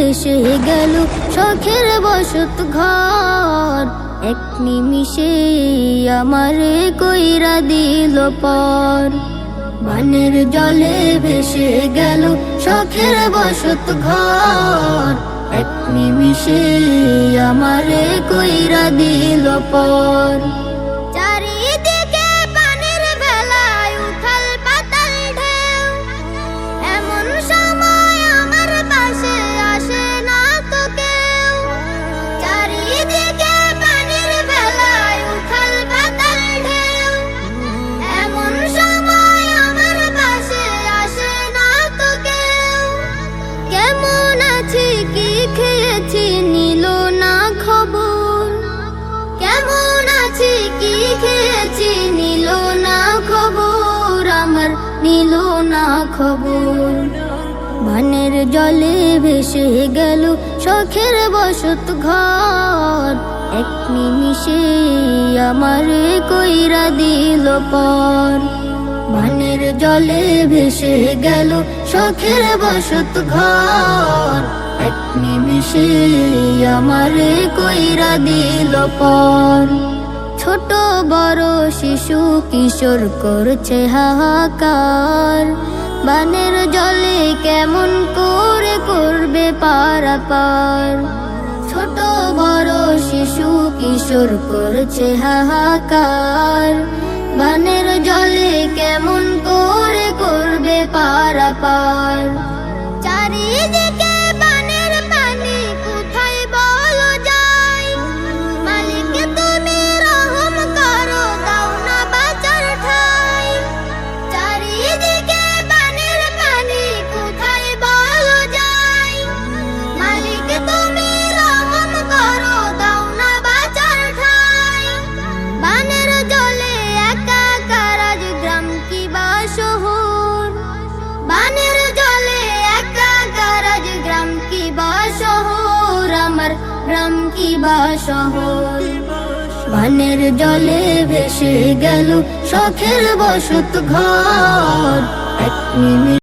ভেসে গেল শখের বসত ঘর। এক নিমিষে আমারে কইরা দিল পর। বানের জলে ভেসে গেল শখের বসত ঘর। এক নিমিষে আমারে কইরা দিল পর। চারিদিকে পানির ভেলায় উথাল পাতাল ঢেউ, এমন সময় আমার পাশে আসে না তো কেউ। চারিদিকে পানির ভেলায় উথাল পাতাল ঢেউ, এমন সময় আমার পাশে আসে না তো কেউ। কেমন আছি কি খেয়েছি নিল না খবর। কেমন আছি কি খেয়েছি নিল না খবর, আমার নিল না খবর। বানের জলে ভেসে গেল শখের বসত ঘর। এক নিমিষে আমারে কইরা দিল পর। বানের জলে ভেসে গেল শখের বসত ঘর। এক নিমিষে আমারে কইরা দিল পর। ছোট বড় শিশু কিশোর করছে হাহাকার। বানের জলে কেমন করে করবে পারাপার। ছোট বড় শিশু কিশোর করছে হাহাকার। বানের জলে কেমন করে করবে পারাপার। চারিদিকে বানের পানি কোথায় বলো যায়। মালিক তুমি রহম করো, দাও না বাঁচার ঠাই। চারিদিকে বানের পানি কোথায় বলো যায়। মালিক তুমি রহম করো, দাও না বাঁচার ঠাই। বানের জলে একাকার আজ গ্রাম কি বা শহর। বানের জলে একাকার আজ গ্রাম কি বা শহর, আমার গ্রাম কি বা শহর। বানের জলে ভেসে গেল শখের বসত ঘর। এক নিমিষে